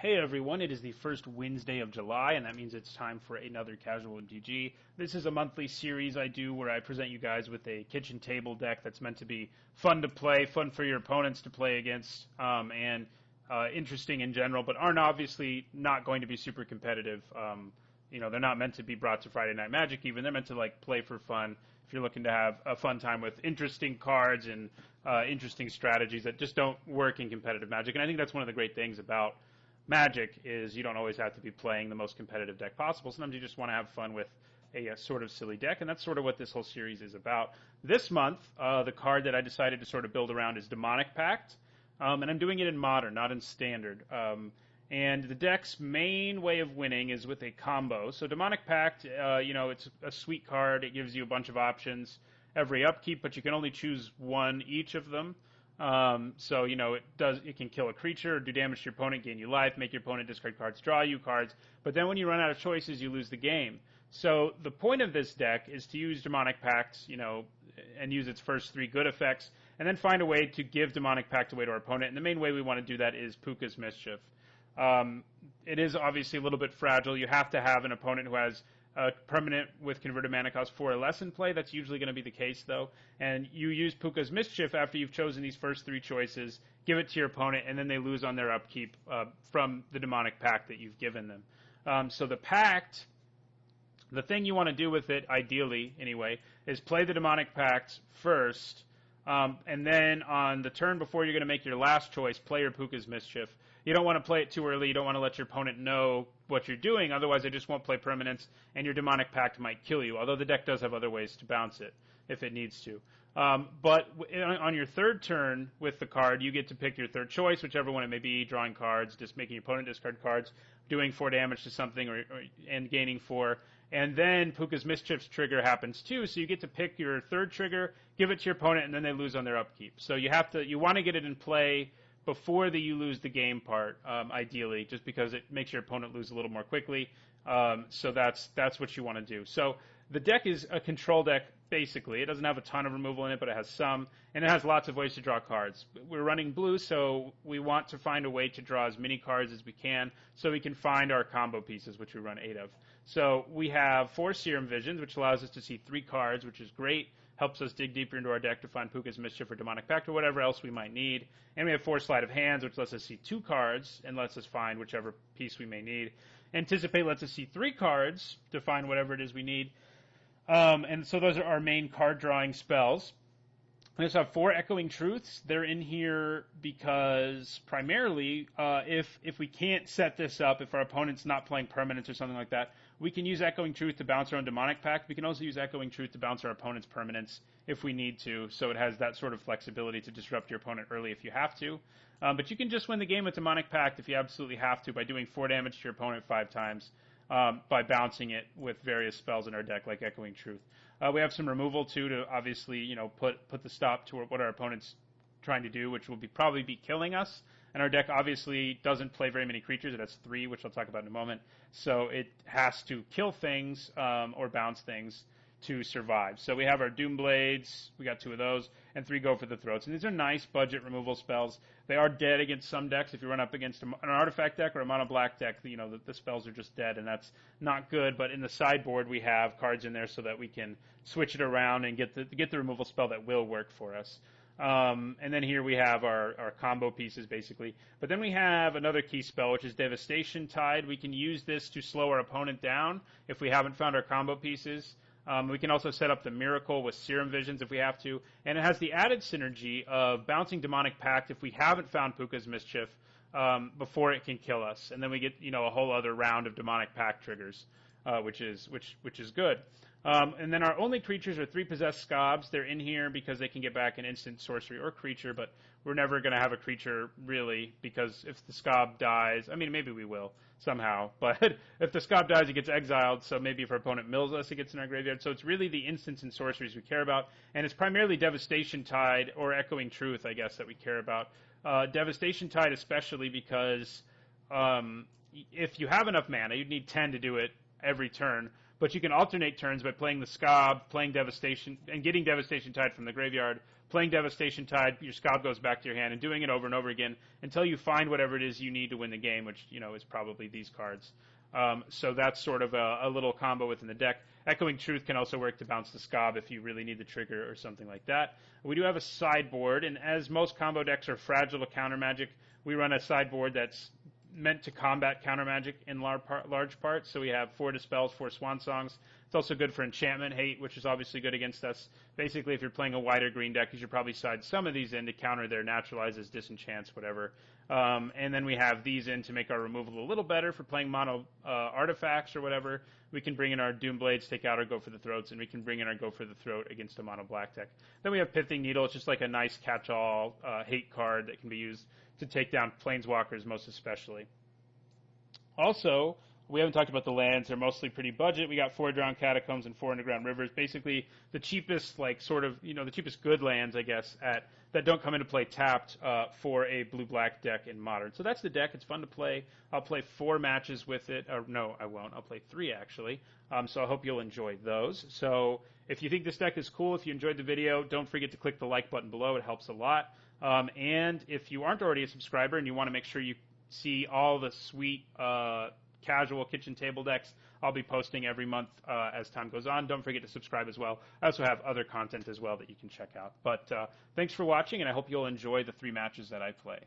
Hey everyone, it is the first Wednesday of July, and that means it's time for another Casual MTG. This is a monthly series I do where I present you guys with a kitchen table deck that's meant to be fun to play, fun for your opponents to play against, and interesting in general, but aren't obviously not going to be super competitive. They're not meant to be brought to Friday Night Magic even. They're meant to play for fun if you're looking to have a fun time with interesting cards and interesting strategies that just don't work in competitive Magic. And I think that's one of the great things about Magic is you don't always have to be playing the most competitive deck possible. Sometimes you just want to have fun with a sort of silly deck, and that's sort of what this whole series is about. This month, the card that I decided to sort of build around is Demonic Pact, and I'm doing it in Modern, not in Standard. And the deck's main way of winning is with a combo. So Demonic Pact, it's a sweet card. It gives you a bunch of options every upkeep, but you can only choose one each of them. It can kill a creature, do damage to your opponent, gain you life, make your opponent discard cards, draw you cards, but then when you run out of choices, you lose the game. So the point of this deck is to use Demonic Pact, and use its first three good effects, and then find a way to give Demonic Pact away to our opponent, and the main way we want to do that is Puka's Mischief. It is obviously a little bit fragile. You have to have an opponent who has a permanent with converted mana cost 4 or less in play. That's usually going to be the case, though. And you use Puka's Mischief after you've chosen these first three choices, give it to your opponent, and then they lose on their upkeep from the Demonic Pact that you've given them. So the Pact, the thing you want to do with it, ideally anyway, is play the Demonic Pact first, and then on the turn before you're going to make your last choice, play your Puka's Mischief. You don't want to play it too early. You don't want to let your opponent know what you're doing. Otherwise, they just won't play permanents, and your Demonic Pact might kill you, although the deck does have other ways to bounce it if it needs to. But on your third turn with the card, you get to pick your third choice, whichever one it may be, drawing cards, just making your opponent discard cards, doing 4 damage to something, and gaining 4. And then Puka's Mischief's trigger happens too, so you get to pick your third trigger, give it to your opponent, and then they lose on their upkeep. So you want to get it in play before you lose the game part, ideally, just because it makes your opponent lose a little more quickly. So that's what you want to do. So the deck is a control deck, basically. It doesn't have a ton of removal in it, but it has some, and it has lots of ways to draw cards. We're running blue, so we want to find a way to draw as many cards as we can so we can find our combo pieces, which we run 8 of. So we have 4 Serum Visions, which allows us to see 3 cards, which is great. Helps us dig deeper into our deck to find Puka's Mischief or Demonic Pact or whatever else we might need. And we have 4 Sleight of Hands, which lets us see 2 cards and lets us find whichever piece we may need. Anticipate lets us see 3 cards to find whatever it is we need. And so those are our main card drawing spells. We also have 4 Echoing Truths. They're in here because primarily if we can't set this up, if our opponent's not playing permanents or something like that, we can use Echoing Truth to bounce our own Demonic Pact. We can also use Echoing Truth to bounce our opponent's permanents if we need to, so it has that sort of flexibility to disrupt your opponent early if you have to. But you can just win the game with Demonic Pact if you absolutely have to by doing 4 damage to your opponent 5 times by bouncing it with various spells in our deck like Echoing Truth. We have some removal too to obviously put the stop to what our opponent's trying to do, which will probably be killing us. And our deck obviously doesn't play very many creatures. It has 3, which I'll talk about in a moment. So it has to kill things or bounce things to survive. So we have our Doom Blades. We got 2 of those, and 3 Go for the Throats. And these are nice budget removal spells. They are dead against some decks. If you run up against an artifact deck or a mono black deck, the spells are just dead, and that's not good. But in the sideboard, we have cards in there so that we can switch it around and get the removal spell that will work for us. And then here we have our combo pieces, basically. But then we have another key spell, which is Devastation Tide. We can use this to slow our opponent down if we haven't found our combo pieces. We can also set up the Miracle with Serum Visions if we have to. And it has the added synergy of bouncing Demonic Pact if we haven't found Puka's Mischief before it can kill us. And then we get a whole other round of Demonic Pact triggers, which is good. And then our only creatures are 3 Possessed Scobs. They're in here because they can get back an instant sorcery or creature, but we're never going to have a creature, really, because if the Scob dies, maybe we will somehow, but if the Scob dies, it gets exiled, so maybe if our opponent mills us, it gets in our graveyard. So it's really the instants and sorceries we care about, and it's primarily Devastation Tide or Echoing Truth, I guess, that we care about. Devastation Tide especially because if you have enough mana, you'd need 10 to do it every turn. but you can alternate turns by playing the Scob, playing Devastation, and getting Devastation Tide from the graveyard, playing Devastation Tide, your Scob goes back to your hand, and doing it over and over again until you find whatever it is you need to win the game, which, is probably these cards. So that's sort of a little combo within the deck. Echoing Truth can also work to bounce the Scob if you really need the trigger or something like that. We do have a sideboard, and as most combo decks are fragile to counter Magic, we run a sideboard that's meant to combat counter Magic in large part. So we have 4 Dispels, 4 Swan Songs. It's also good for Enchantment Hate, which is obviously good against us. Basically, if you're playing a wider green deck, you should probably side some of these in to counter their Naturalizes, Disenchants, whatever. And then we have these in to make our removal a little better for playing mono artifacts or whatever. We can bring in our Doom Blades, take out our Go for the Throats, and we can bring in our Go for the Throat against a mono black deck. Then we have Pithing Needle. It's just like a nice catch-all hate card that can be used to take down Planeswalkers most especially. Also, we haven't talked about the lands. They're mostly pretty budget. We got 4 Drowned Catacombs and 4 Underground Rivers. Basically, the cheapest, the cheapest good lands, I guess, that don't come into play tapped for a blue-black deck in Modern. So that's the deck. It's fun to play. I'll play 4 matches with it. Or no, I won't. I'll play 3, actually. So I hope you'll enjoy those. So if you think this deck is cool, if you enjoyed the video, don't forget to click the like button below. It helps a lot. And if you aren't already a subscriber and you want to make sure you see all the sweet casual kitchen table decks I'll be posting every month as time goes on. Don't forget to subscribe as well. I also have other content as well that you can check out. But thanks for watching, and I hope you'll enjoy the 3 matches that I play.